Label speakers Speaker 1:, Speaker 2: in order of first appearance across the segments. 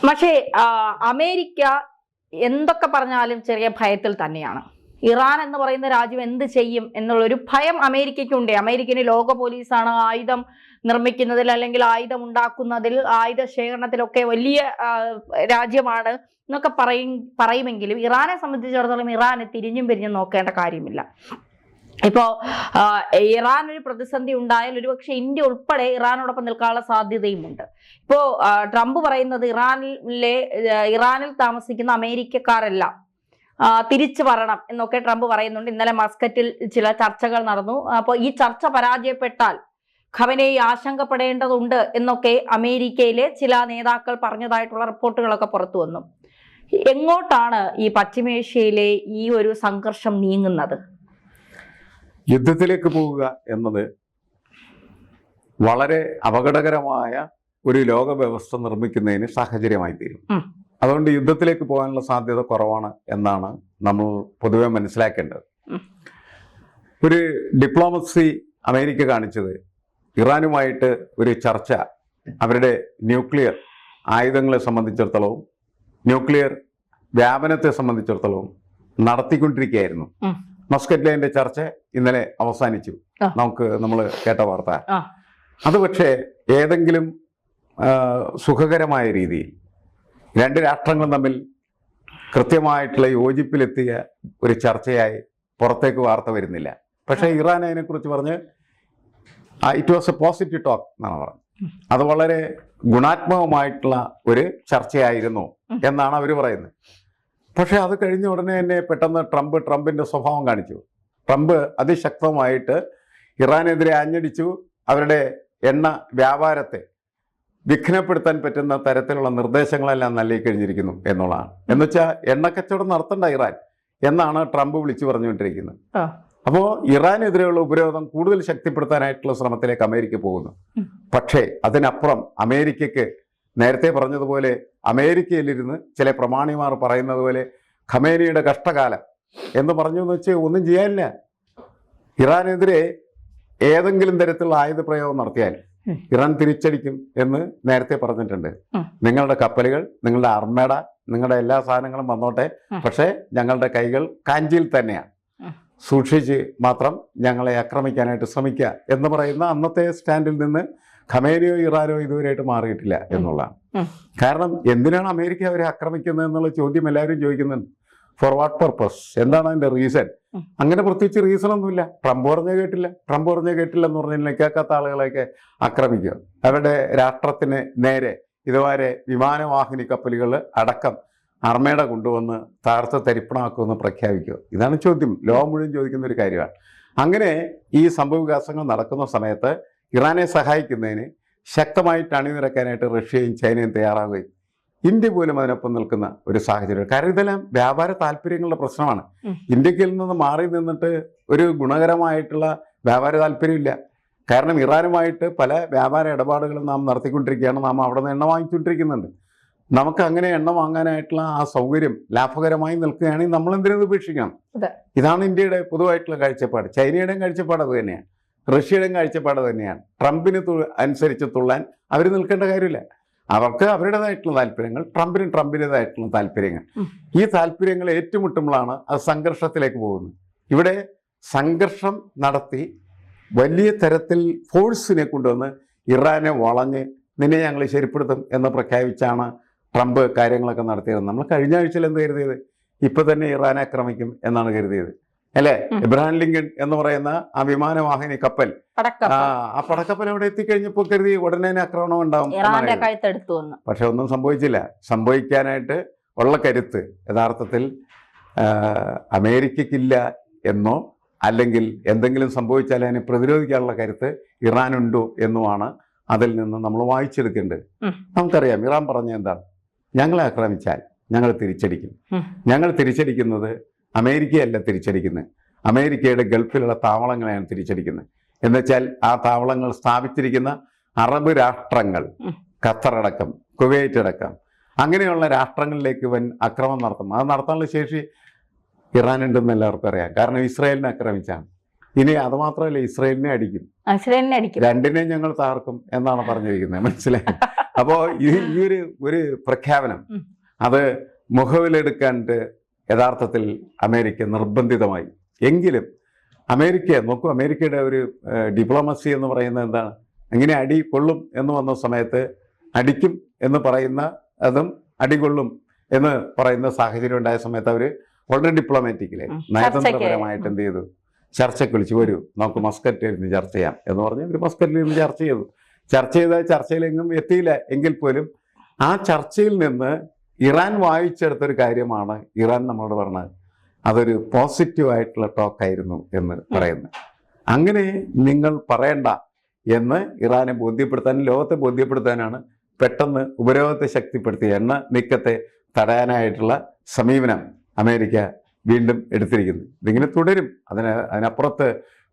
Speaker 1: പക്ഷേ അമേരിക്ക എന്തൊക്കെ പറഞ്ഞാലും ചെറിയ ഭയത്തിൽ തന്നെയാണ്. ഇറാൻ എന്ന് പറയുന്ന രാജ്യം എന്ത് ചെയ്യും എന്നുള്ളൊരു ഭയം അമേരിക്കയ്ക്കുണ്ട്. അമേരിക്കന് ലോക പോലീസാണ്, ആയുധം നിർമ്മിക്കുന്നതിൽ അല്ലെങ്കിൽ ആയുധം ഉണ്ടാക്കുന്നതിൽ, ആയുധ ശേഖരണത്തിലൊക്കെ വലിയ രാജ്യമാണ് എന്നൊക്കെ പറയുമെങ്കിലും ഇറാനെ സംബന്ധിച്ചിടത്തോളം ഇറാന് തിരിഞ്ഞും പിരിഞ്ഞും നോക്കേണ്ട കാര്യമില്ല. ഇപ്പോ ഇറാൻ ഒരു പ്രതിസന്ധി ഉണ്ടായാൽ ഒരുപക്ഷെ ഇന്ത്യ ഉൾപ്പെടെ ഇറാനോടൊപ്പം നിൽക്കാനുള്ള സാധ്യതയുമുണ്ട്. ഇപ്പോ ട്രംപ് പറയുന്നത് ഇറാനിൽ താമസിക്കുന്ന അമേരിക്കക്കാരെല്ലാം തിരിച്ചു വരണം എന്നൊക്കെ ട്രംപ് പറയുന്നുണ്ട്. ഇന്നലെ മസ്കറ്റിൽ ചില ചർച്ചകൾ നടന്നു. അപ്പോൾ ഈ ചർച്ച പരാജയപ്പെട്ടാൽ ഖമനേയി ആശങ്കപ്പെടേണ്ടതുണ്ട് എന്നൊക്കെ അമേരിക്കയിലെ ചില നേതാക്കൾ പറഞ്ഞതായിട്ടുള്ള റിപ്പോർട്ടുകളൊക്കെ പുറത്തു വന്നു. എങ്ങോട്ടാണ് ഈ പശ്ചിമേഷ്യയിലെ ഈ ഒരു സംഘർഷം നീങ്ങുന്നത്?
Speaker 2: യുദ്ധത്തിലേക്ക് പോവുക എന്നത് വളരെ അപകടകരമായ ഒരു ലോക വ്യവസ്ഥ നിർമ്മിക്കുന്നതിന് സാഹചര്യമായി തീരും. അതുകൊണ്ട് യുദ്ധത്തിലേക്ക് പോകാനുള്ള സാധ്യത കുറവാണ് എന്നാണ് നമ്മൾ പൊതുവെ മനസ്സിലാക്കേണ്ടത്. ഒരു ഡിപ്ലോമസി അമേരിക്ക കാണിച്ചത് ഇറാനുമായിട്ട് ഒരു ചർച്ച അവരുടെ ന്യൂക്ലിയർ ആയുധങ്ങളെ സംബന്ധിച്ചിടത്തോളവും ന്യൂക്ലിയർ വ്യാപനത്തെ സംബന്ധിച്ചിടത്തോളവും നടത്തിക്കൊണ്ടിരിക്കുകയായിരുന്നു. മസ്കറ്റിലെ അതിന്റെ ചർച്ച ഇന്നലെ അവസാനിച്ചു. നമ്മൾ കേട്ട വാർത്ത അത് പക്ഷേ ഏതെങ്കിലും സുഖകരമായ രീതിയിൽ രണ്ട് രാഷ്ട്രങ്ങളും തമ്മിൽ കൃത്യമായിട്ടുള്ള യോജിപ്പിലെത്തിയ ഒരു ചർച്ചയായി പുറത്തേക്ക് വാർത്ത വരുന്നില്ല. പക്ഷേ ഇറാൻ അതിനെക്കുറിച്ച് പറഞ്ഞ് it was A positive talk എന്നാണ് പറഞ്ഞത്. അത് വളരെ ഗുണാത്മകമായിട്ടുള്ള ഒരു ചർച്ചയായിരുന്നു എന്നാണ് അവർ പറയുന്നത്. പക്ഷെ അത് കഴിഞ്ഞ ഉടനെ തന്നെ പെട്ടെന്ന് ട്രംപിന്റെ സ്വഭാവം കാണിച്ചു. ട്രംപ് അതിശക്തമായിട്ട് ഇറാനെതിരെ ആഞ്ഞടിച്ചു. അവരുടെ എണ്ണ വ്യാപാരത്തെ വിഘ്നപ്പെടുത്താൻ പറ്റുന്ന തരത്തിലുള്ള നിർദ്ദേശങ്ങളെല്ലാം നൽകി കഴിഞ്ഞിരിക്കുന്നു എന്നുള്ളതാണ്. എന്നുവെച്ചാൽ എണ്ണക്കച്ചവടം നടത്തണ്ട ഇറാൻ എന്നാണ് ട്രംപ് വിളിച്ചു പറഞ്ഞുകൊണ്ടിരിക്കുന്നത്. അപ്പോൾ ഇറാനെതിരെയുള്ള ഉപരോധം കൂടുതൽ ശക്തിപ്പെടുത്താനായിട്ടുള്ള ശ്രമത്തിലേക്ക് അമേരിക്ക പോകുന്നു. പക്ഷേ അതിനപ്പുറം അമേരിക്കയ്ക്ക് നേരത്തെ പറഞ്ഞതുപോലെ അമേരിക്കയിലിരുന്ന് ചില പ്രമാണിമാർ പറയുന്നത് പോലെ ഖമേനിയുടെ കഷ്ടകാലം എന്ന് പറഞ്ഞു എന്ന് വെച്ചാൽ ഒന്നും ചെയ്യാനില്ല. ഇറാനെതിരെ ഏതെങ്കിലും തരത്തിലുള്ള ആയുധ പ്രയോഗം നടത്തിയാൽ ഇറാൻ തിരിച്ചടിക്കും എന്ന് നേരത്തെ പറഞ്ഞിട്ടുണ്ട്. നിങ്ങളുടെ കപ്പലുകൾ, നിങ്ങളുടെ അർമേഡ, നിങ്ങളുടെ എല്ലാ സാധനങ്ങളും വന്നോട്ടെ, പക്ഷേ ഞങ്ങളുടെ കൈകൾ കാഞ്ചിയിൽ തന്നെയാണ്, സൂക്ഷിച്ച് മാത്രം ഞങ്ങളെ ആക്രമിക്കാനായിട്ട് ശ്രമിക്കുക എന്ന് പറയുന്ന അന്നത്തെ സ്റ്റാൻഡിൽ നിന്ന് ഖമേനിയോ ഇറാനോ ഇതുവരെയായിട്ട് മാറിയിട്ടില്ല എന്നുള്ളതാണ്. കാരണം എന്തിനാണ് അമേരിക്ക അവരെ ആക്രമിക്കുന്നത് എന്നുള്ള ചോദ്യം എല്ലാവരും ചോദിക്കുന്നുണ്ട്. For what purpose? എന്താണ് അതിന്റെ റീസൺ? അങ്ങനെ പ്രത്യേകിച്ച് റീസൺ ഒന്നുമില്ല. ട്രംപ് പറഞ്ഞ കേട്ടില്ല എന്ന് പറഞ്ഞാൽ കേൾക്കാത്ത ആളുകളെയൊക്കെ ആക്രമിക്കുക, അവരുടെ രാഷ്ട്രത്തിന് നേരെ ഇതുവരെ വിമാനവാഹിനി കപ്പലുകൾ അടക്കം അർമേഡ കൊണ്ടുവന്ന് താഴ്ത്ത തരിപ്പണമാക്കുമെന്ന് പ്രഖ്യാപിക്കുക. ഇതാണ് ചോദ്യം, ലോകം മുഴുവൻ ചോദിക്കുന്ന ഒരു കാര്യമാണ്. അങ്ങനെ ഈ സംഭവവികാസങ്ങൾ നടക്കുന്ന സമയത്ത് ഇറാനെ സഹായിക്കുന്നതിന് ശക്തമായിട്ട് അണിനിരക്കാനായിട്ട് റഷ്യയും ചൈനയും തയ്യാറാവുകയും ഇന്ത്യ പോലും അതിനൊപ്പം നിൽക്കുന്ന ഒരു സാഹചര്യം. കാരണം ഇതെല്ലാം വ്യാപാര താല്പര്യങ്ങളുടെ പ്രശ്നമാണ്. ഇന്ത്യയിൽ നിന്ന് മാറി നിന്നിട്ട് ഒരു ഗുണകരമായിട്ടുള്ള വ്യാപാര താല്പര്യമില്ല. കാരണം ഇറാനുമായിട്ട് പല വ്യാപാര ഇടപാടുകളും നാം നടത്തിക്കൊണ്ടിരിക്കുകയാണ്. നാം അവിടെ നിന്ന് എണ്ണ വാങ്ങിച്ചുകൊണ്ടിരിക്കുന്നുണ്ട്. നമുക്ക് അങ്ങനെ എണ്ണ വാങ്ങാനായിട്ടുള്ള ആ സൗകര്യം ലാഭകരമായി നിൽക്കുകയാണെങ്കിൽ നമ്മൾ എന്തിനത് ഉപേക്ഷിക്കണം? ഇതാണ് ഇന്ത്യയുടെ പൊതുവായിട്ടുള്ള കാഴ്ചപ്പാട്. ചൈനയുടെയും കാഴ്ചപ്പാട് അത് തന്നെയാണ്, റഷ്യയുടെയും കാഴ്ചപ്പാട് തന്നെയാണ്. ട്രംപിന് അനുസരിച്ച് തുള്ളാൻ അവർ നിൽക്കേണ്ട കാര്യമില്ല. അവർക്ക് അവരുടേതായിട്ടുള്ള താല്പര്യങ്ങൾ, ട്രംപിൻ്റെതായിട്ടുള്ള താല്പര്യങ്ങൾ. ഈ താല്പര്യങ്ങൾ ഏറ്റുമുട്ടുമ്പോഴാണ് അത് സംഘർഷത്തിലേക്ക് പോകുന്നത്. ഇവിടെ സംഘർഷം നടത്തി വലിയ തരത്തിൽ ഫോഴ്സിനെ കൊണ്ടുവന്ന് ഇറാനെ വളഞ്ഞ് നിന്നെ ഞങ്ങൾ ശരിപ്പെടുത്തും എന്ന് പ്രഖ്യാപിച്ചാണ് ട്രംപ് കാര്യങ്ങളൊക്കെ നടത്തിയത്. നമ്മൾ കഴിഞ്ഞ ആഴ്ചയിൽ എന്ത് കരുതിയത്? ഇപ്പൊ തന്നെ ഇറാനെ ആക്രമിക്കും എന്നാണ് കരുതിയത്, അല്ലേ? എബ്രഹാം ലിങ്കൺ എന്ന് പറയുന്ന ആ വിമാനവാഹിനി കപ്പൽ, ആ പടക്കപ്പൽ അവിടെ എത്തിക്കഴിഞ്ഞപ്പോൾ കരുതി ഉടനെ ആക്രമണം ഉണ്ടാവും. പക്ഷെ ഒന്നും സംഭവിച്ചില്ല. സംഭവിക്കാനായിട്ട് ഉള്ള കരുത്ത് യഥാർത്ഥത്തിൽ അമേരിക്കയ്ക്കില്ല എന്നോ അല്ലെങ്കിൽ എന്തെങ്കിലും സംഭവിച്ചാൽ അതിനെ പ്രതിരോധിക്കാനുള്ള കരുത്ത് ഇറാനുണ്ടോ എന്നുമാണ് അതിൽ നിന്ന് നമ്മൾ വായിച്ചെടുക്കേണ്ടത്. നമുക്കറിയാം ഇറാൻ പറഞ്ഞ എന്താണ്? ഞങ്ങളെ ആക്രമിച്ചാൽ ഞങ്ങൾ തിരിച്ചടിക്കും. ഞങ്ങൾ തിരിച്ചടിക്കുന്നത് അമേരിക്കയല്ല തിരിച്ചടിക്കുന്നത്, അമേരിക്കയുടെ ഗൾഫിലുള്ള താവളങ്ങളെയാണ് തിരിച്ചടിക്കുന്നത്. എന്നുവെച്ചാൽ ആ താവളങ്ങൾ സ്ഥാപിച്ചിരിക്കുന്ന അറബ് രാഷ്ട്രങ്ങൾ, ഖത്തറടക്കം കുവൈറ്റ് അടക്കം അങ്ങനെയുള്ള രാഷ്ട്രങ്ങളിലേക്ക് വൻ ആക്രമണം നടത്തും. അത് നടത്താനുള്ള ശേഷി ഇറാനുണ്ടെന്ന് എല്ലാവർക്കും അറിയാം. കാരണം ഇസ്രായേലിനെ ആക്രമിച്ചാണ്. ഇനി അത് മാത്രമല്ല, ഇസ്രയേലിനെ അടിക്കും,
Speaker 1: ഇസ്രയേലിനെ അടിക്കും,
Speaker 2: രണ്ടിനെയും ഞങ്ങൾ തകർക്കും എന്നാണ് പറഞ്ഞിരിക്കുന്നത്. മനസ്സിലായി? അപ്പോൾ ഈ ഒരു പ്രഖ്യാപനം അത് മുഖവിലെടുക്കാണ്ട് യഥാർത്ഥത്തിൽ അമേരിക്ക നിർബന്ധിതമായി. എങ്കിലും അമേരിക്ക നോക്കൂ, അമേരിക്കയുടെ ഒരു ഡിപ്ലോമസി എന്ന് പറയുന്നത് എന്താണ്? എങ്ങനെ അടി കൊള്ളും എന്ന് വന്ന സമയത്ത് അടിക്കും എന്ന് പറയുന്ന അതും അടികൊള്ളും എന്ന് പറയുന്ന സാഹചര്യം ഉണ്ടായ സമയത്ത് അവർ വളരെ ഡിപ്ലോമാറ്റിക്കലി നയതന്ത്രപരമായിട്ട് എന്ത് ചെയ്തു? ചർച്ചയ്ക്ക് വിളിച്ചു. വരൂ, നമുക്ക് മസ്കറ്റിൽ ഇരുന്ന് ചർച്ച ചെയ്യാം എന്ന് പറഞ്ഞ് അവർ മസ്കറ്റിൽ ഇരുന്ന് ചർച്ച ചെയ്തു. ചർച്ചയിലെങ്ങും എത്തിയില്ല എങ്കിൽ പോലും ആ ചർച്ചയിൽ നിന്ന് ഇറാൻ വായിച്ചെടുത്തൊരു കാര്യമാണ് ഇറാൻ നമ്മളോട് പറഞ്ഞത്. അതൊരു പോസിറ്റീവായിട്ടുള്ള ടോക്കായിരുന്നു എന്ന് പറയുന്നത്. അങ്ങനെ നിങ്ങൾ പറയണ്ട എന്ന് ഇറാനെ ബോധ്യപ്പെടുത്താനും ലോകത്തെ ബോധ്യപ്പെടുത്താനാണ് പെട്ടെന്ന് ഉപരോധത്തെ ശക്തിപ്പെടുത്തി എണ്ണ നീക്കത്തെ തടയാനായിട്ടുള്ള സമീപനം അമേരിക്ക വീണ്ടും എടുത്തിരിക്കുന്നു. ഇതിങ്ങനെ തുടരും. അതിനപ്പുറത്ത്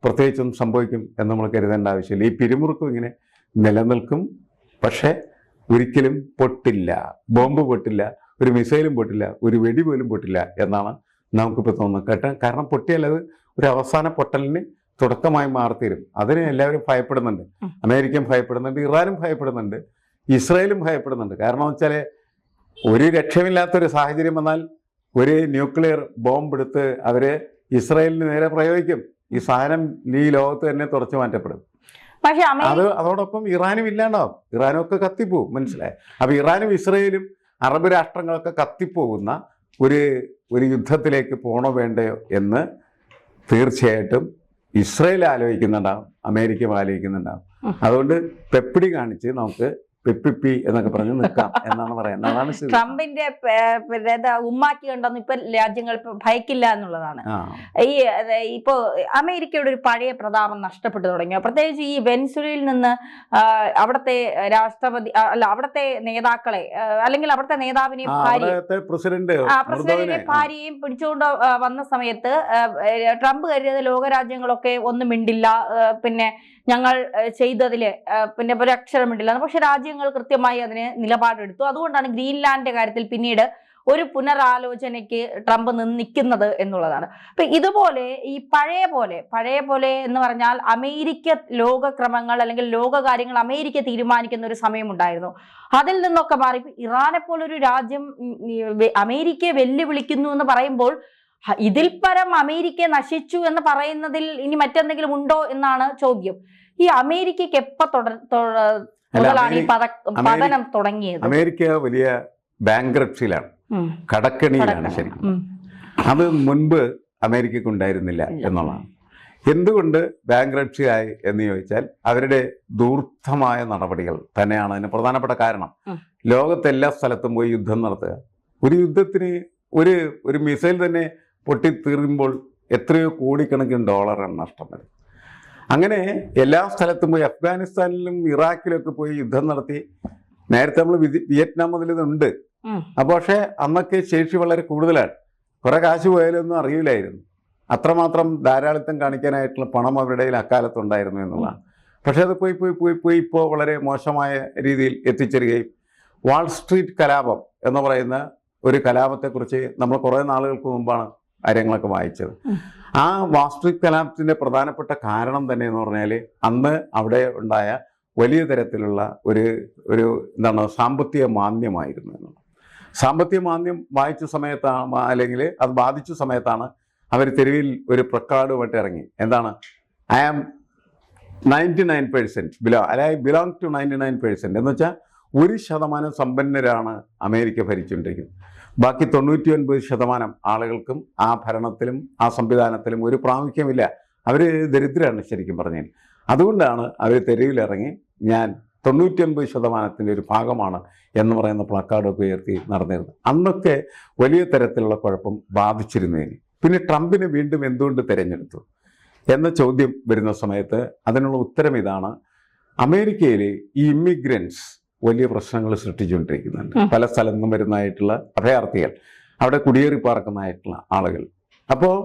Speaker 2: പ്രത്യേകിച്ചൊന്നും സംഭവിക്കും എന്ന് നമ്മൾ കരുതേണ്ട ആവശ്യമില്ല. ഈ പിരിമുറുക്കം ഇങ്ങനെ നിലനിൽക്കും, പക്ഷേ ഒരിക്കലും പൊട്ടില്ല. ബോംബ് പൊട്ടില്ല, ഒരു മിസൈലും പൊട്ടില്ല, ഒരു വെടി പോലും പൊട്ടില്ല എന്നാണ് നമുക്കിപ്പോൾ തോന്നുന്നത്. കാരണം പൊട്ടിയാൽ അത് ഒരു അവസാന പൊട്ടലിന് തുടക്കമായി മാറിത്തീരും. അതിന് എല്ലാവരും ഭയപ്പെടുന്നുണ്ട്. അമേരിക്കയും ഭയപ്പെടുന്നുണ്ട്, ഇറാനും ഭയപ്പെടുന്നുണ്ട്, ഇസ്രായേലും ഭയപ്പെടുന്നുണ്ട്. കാരണം എന്ന് വെച്ചാൽ ഒരു രക്ഷമില്ലാത്തൊരു സാഹചര്യം വന്നാൽ ഒരു ന്യൂക്ലിയർ ബോംബ് എടുത്ത് അവർ ഇസ്രായേലിന് നേരെ പ്രയോഗിക്കും. ഈ സാധനം ഈ ലോകത്ത് തന്നെ തുടച്ചു മാറ്റപ്പെടും. അതോടൊപ്പം ഇറാനും ഇല്ലാണ്ടാവും. ഇറാനും ഒക്കെ കത്തിപ്പോവും. മനസ്സിലായി? അപ്പോൾ ഇറാനും ഇസ്രായേലും അറബ് രാഷ്ട്രങ്ങളൊക്കെ കത്തിപ്പോകുന്ന ഒരു യുദ്ധത്തിലേക്ക് പോകണോ വേണ്ടയോ എന്ന് തീർച്ചയായിട്ടും ഇസ്രായേൽ ആലോചിക്കുന്നുണ്ടാവും, അമേരിക്ക ആലോചിക്കുന്നുണ്ടാവും. അതുകൊണ്ട് പെപ്പിടി കാണിച്ച് നമുക്ക് പെപ്പിപ്പി എന്നൊക്കെ പറഞ്ഞ് നിൽക്കാം എന്നാണ് പറയുന്നത്. അതാണ്
Speaker 1: ട്രംപിന്റെ ഉമ്മാക്കി കണ്ടൊന്നും ഇപ്പൊ രാജ്യങ്ങൾ ഭയക്കില്ല എന്നുള്ളതാണ്. ഇപ്പോ അമേരിക്കയുടെ ഒരു പഴയ പ്രതാപം നഷ്ടപ്പെട്ടു തുടങ്ങിയ, പ്രത്യേകിച്ച് ഈ വെനസ്വേലയിൽ നിന്ന് അവിടുത്തെ രാഷ്ട്രപതി അവിടുത്തെ നേതാക്കളെ അല്ലെങ്കിൽ അവിടുത്തെ നേതാവിനെയും പ്രസിഡന്റിനെയും ഭാര്യയെയും പിടിച്ചുകൊണ്ട് വന്ന സമയത്ത് ട്രംപ് കരുതിയത് ലോകരാജ്യങ്ങളൊക്കെ ഒന്നും മിണ്ടില്ല, പിന്നെ ഞങ്ങൾ ചെയ്തതില് പിന്നെ ഒരു അക്ഷരം മിണ്ടില്ല. പക്ഷെ രാജ്യങ്ങൾ കൃത്യമായി അതിന് നിലപാടെടുത്തു. അതുകൊണ്ടാണ് ഗ്രീൻലാൻഡിന്റെ കാര്യത്തിൽ പിന്നീട് ഒരു പുനരാലോചനയ്ക്ക് ട്രംപ് നിൽക്കുന്നത് എന്നുള്ളതാണ്. അപ്പൊ ഇതുപോലെ ഈ പഴയ പോലെ എന്ന് പറഞ്ഞാൽ അമേരിക്ക ലോകക്രമങ്ങൾ അല്ലെങ്കിൽ ലോകകാര്യങ്ങൾ അമേരിക്ക തീരുമാനിക്കുന്ന ഒരു സമയമുണ്ടായിരുന്നു. അതിൽ നിന്നൊക്കെ മാറി ഇറാനെ പോലൊരു രാജ്യം അമേരിക്കയെ വെല്ലുവിളിക്കുന്നു എന്ന് പറയുമ്പോൾ ഇതിൽ പരം അമേരിക്ക നശിച്ചു എന്ന് പറയുന്നതിൽ ഇനി മറ്റെന്തെങ്കിലും ഉണ്ടോ എന്നാണ് ചോദ്യം. ഈ അമേരിക്കയ്ക്ക് മുതലാണ് ഈ പതനം തുടങ്ങിയത്?
Speaker 2: അമേരിക്ക വലിയ ബാങ്ക്രപ്സിയിലാണ്, കടക്കെണിയിലാണ് ശരിക്കും. അത് മുൻപ് അമേരിക്കക്ക് ഉണ്ടായിരുന്നില്ല എന്നുള്ളതാണ്. എന്തുകൊണ്ട് ബാങ്ക്രപ്സി ആയി എന്ന് ചോദിച്ചാൽ അവരുടെ ദൂർത്തമായ നടപടികൾ തന്നെയാണ് അതിന് പ്രധാനപ്പെട്ട കാരണം. ലോകത്തെല്ലാ സ്ഥലത്തും പോയി യുദ്ധം നടത്തുക. ഒരു യുദ്ധത്തിന് ഒരു മിസൈൽ തന്നെ പൊട്ടിത്തീരുമ്പോൾ എത്രയോ കോടിക്കണക്കിന് ഡോളറാണ് നഷ്ടം വരുന്നത്. അങ്ങനെ എല്ലാ സ്ഥലത്തും പോയി അഫ്ഗാനിസ്ഥാനിലും ഇറാഖിലൊക്കെ പോയി യുദ്ധം നടത്തി. നേരത്തെ നമ്മൾ വിയറ്റ്നാം മുതൽ ഇതുണ്ട്. അപ്പോൾ പക്ഷേ അന്നൊക്കെ ശേഷി വളരെ കൂടുതലാണ്. കുറെ കാശ് പോയാലൊന്നും അറിയില്ലായിരുന്നു. അത്രമാത്രം ധാരാളിത്തം കാണിക്കാനായിട്ടുള്ള പണം അവരുടെ കയ്യിൽ അക്കാലത്തുണ്ടായിരുന്നു എന്നുള്ളതാണ്. പക്ഷെ അത് പോയി ഇപ്പോൾ വളരെ മോശമായ രീതിയിൽ എത്തിച്ചേരുകയും വാൾ സ്ട്രീറ്റ് കലാപം എന്ന് പറയുന്ന ഒരു കലാപത്തെക്കുറിച്ച് നമ്മൾ കുറേ നാളുകൾക്ക് മുമ്പാണ് കാര്യങ്ങളൊക്കെ വായിച്ചത്. ആ വാൾ സ്ട്രീറ്റ് കലാപത്തിൻ്റെ പ്രധാനപ്പെട്ട കാരണം തന്നെ എന്ന് പറഞ്ഞാൽ അന്ന് അവിടെ ഉണ്ടായ വലിയ തരത്തിലുള്ള ഒരു എന്താണ് സാമ്പത്തിക മാന്ദ്യമായിരുന്നു എന്നുള്ളത്. സാമ്പത്തിക മാന്ദ്യം വായിച്ച സമയത്താണ് അല്ലെങ്കിൽ അത് ബാധിച്ച സമയത്താണ് അവർ തെരുവിൽ ഒരു പ്രക്കാർഡുമായിട്ട് ഇറങ്ങി. എന്താണ്? ഐ ആം 99% ബിലോങ് ടു 99% എന്ന് വെച്ചാൽ 1% സമ്പന്നരാണ് അമേരിക്ക ഭരിച്ചുകൊണ്ടിരിക്കുന്നത്. ബാക്കി 99% ആളുകൾക്കും ആ ഭരണത്തിലും ആ സംവിധാനത്തിലും ഒരു പ്രാമുഖ്യമില്ല. അവർ ദരിദ്രരാണ് ശരിക്കും പറഞ്ഞാൽ. അതുകൊണ്ടാണ് അവർ തെരുവിലിറങ്ങി ഞാൻ 99% ഒരു ഭാഗമാണ് എന്ന് പറയുന്ന പ്ലക്കാർഡൊക്കെ ഉയർത്തി നടന്നിരുന്നത്. അന്നൊക്കെ വലിയ തരത്തിലുള്ള കുഴപ്പം ബാധിച്ചിരുന്നതിന് പിന്നെ ട്രംപിനെ വീണ്ടും എന്തുകൊണ്ട് തിരഞ്ഞെടുത്തു എന്ന ചോദ്യം വരുന്ന സമയത്ത് അതിനുള്ള ഉത്തരം ഇതാണ്. അമേരിക്കയിൽ ഈ ഇമ്മിഗ്രൻസ് വലിയ പ്രശ്നങ്ങൾ സൃഷ്ടിച്ചുകൊണ്ടിരിക്കുന്നുണ്ട്. പല സ്ഥലത്തു നിന്നും വരുന്നതായിട്ടുള്ള അഭയാർത്ഥികൾ, അവിടെ കുടിയേറി പാർക്കുന്നതായിട്ടുള്ള ആളുകൾ. അപ്പോൾ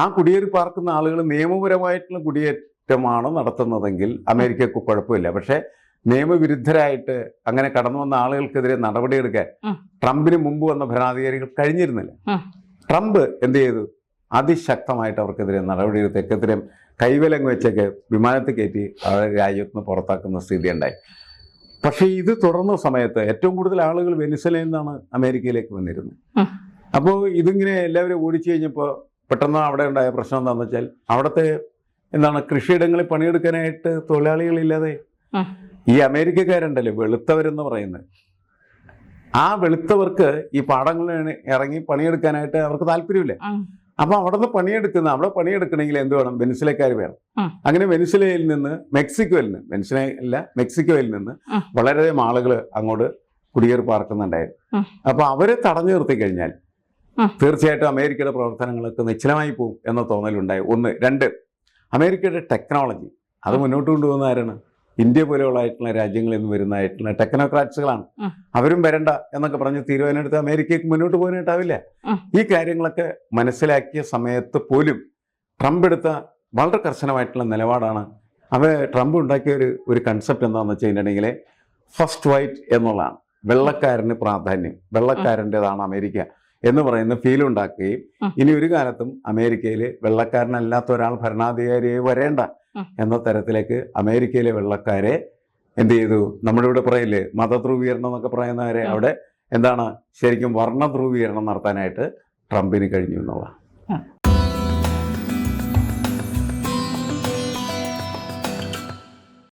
Speaker 2: ആ കുടിയേറി പാർക്കുന്ന ആളുകൾ നിയമപരമായിട്ടുള്ള കുടിയേറ്റമാണ് നടത്തുന്നതെങ്കിൽ അമേരിക്കക്ക് കുഴപ്പമില്ല. പക്ഷേ നിയമവിരുദ്ധരായിട്ട് അങ്ങനെ കടന്നു വന്ന ആളുകൾക്കെതിരെ നടപടിയെടുക്കാൻ ട്രംപിന് മുമ്പ് വന്ന ഭരണാധികാരികൾ കഴിഞ്ഞിരുന്നില്ല. ട്രംപ് എന്ത് ചെയ്തു? അതിശക്തമായിട്ട് അവർക്കെതിരെ നടപടിയെടുത്ത് എക്കെതിരെ കൈവിലങ്ങ് വെച്ചൊക്കെ വിമാനത്തിൽ കയറ്റി അവരെ രാജ്യത്ത് നിന്ന് പുറത്താക്കുന്ന സ്ഥിതി ഉണ്ടായി. പക്ഷേ ഇത് തുടർന്ന സമയത്ത് ഏറ്റവും കൂടുതൽ ആളുകൾ വെനിസ്വലയിൽ നിന്നാണ് അമേരിക്കയിലേക്ക് വന്നിരുന്നത്. അപ്പോൾ ഇതിങ്ങനെ എല്ലാവരും ഓടിച്ചു കഴിഞ്ഞപ്പോൾ പെട്ടെന്ന് അവിടെ ഉണ്ടായ പ്രശ്നം എന്താണെന്ന് വെച്ചാൽ അവിടുത്തെ കൃഷിയിടങ്ങളിൽ പണിയെടുക്കാനായിട്ട് തൊഴിലാളികളില്ലാതെ ഈ അമേരിക്കക്കാരുണ്ടല്ലോ വെളുത്തവരെന്ന് പറയുന്നത്, ആ വെളുത്തവർക്ക് ഈ പാടങ്ങളിൽ ഇറങ്ങി പണിയെടുക്കാനായിട്ട് അവർക്ക് താല്പര്യമില്ല. അപ്പൊ അവിടെ പണിയെടുക്കണമെങ്കിൽ എന്ത് വേണം? വെനിസ്വലക്കാർ വേണം. അങ്ങനെ വെനിസ്വലയിൽ നിന്ന് മെക്സിക്കോയിൽ നിന്ന് വളരെയധികം ആളുകൾ അങ്ങോട്ട് കുടിയേറി പാർക്കുന്നുണ്ടായിരുന്നു. അപ്പൊ അവരെ തടഞ്ഞു നിർത്തി കഴിഞ്ഞാൽ തീർച്ചയായിട്ടും അമേരിക്കയുടെ പ്രവർത്തനങ്ങളൊക്കെ നിശ്ചലമായി പോകും എന്ന തോന്നലുണ്ടായി. 1. 2, അമേരിക്കയുടെ ടെക്നോളജി അത് മുന്നോട്ട് കൊണ്ടുപോകുന്ന ആരാണ്? ഇന്ത്യ പോലെയുള്ള രാജ്യങ്ങളിൽ നിന്ന് വരുന്നതായിട്ടുള്ള ടെക്നോക്രാറ്റ്സുകളാണ്. അവരും വരണ്ട എന്നൊക്കെ പറഞ്ഞ് തീരുമാനമെടുത്ത് അമേരിക്കയ്ക്ക് മുന്നോട്ട് പോകാനായിട്ടാവില്ല. ഈ കാര്യങ്ങളൊക്കെ മനസ്സിലാക്കിയ സമയത്ത് പോലും ട്രംപ് എടുത്ത വളരെ കർശനമായിട്ടുള്ള നിലപാടാണ്. ട്രംപ് ഉണ്ടാക്കിയ ഒരു കൺസെപ്റ്റ് എന്താണെന്ന് വെച്ച് കഴിഞ്ഞിട്ടുണ്ടെങ്കിൽ ഫസ്റ്റ് വൈറ്റ് എന്നുള്ളതാണ്. വെള്ളക്കാരന് പ്രാധാന്യം, വെള്ളക്കാരൻ്റെതാണ് അമേരിക്ക എന്ന് പറയുന്ന ഫീൽ ഉണ്ടാക്കുകയും ഇനി ഒരു കാലത്തും അമേരിക്കയിൽ വെള്ളക്കാരനല്ലാത്ത ഒരാൾ ഭരണാധികാരിയായി വരേണ്ട എന്ന തരത്തിലേക്ക് അമേരിക്കയിലെ വെള്ളക്കാരെ എന്ത് ചെയ്തു? നമ്മുടെ ഇവിടെ പറയില്ലേ മതധ്രുവീകരണം എന്നൊക്കെ പറയുന്നവരെ അവിടെ ശരിക്കും വർണ്ണ ധ്രുവീകരണം നടത്താനായിട്ട് ട്രംപിന് കഴിഞ്ഞു എന്നുള്ളതാണ്.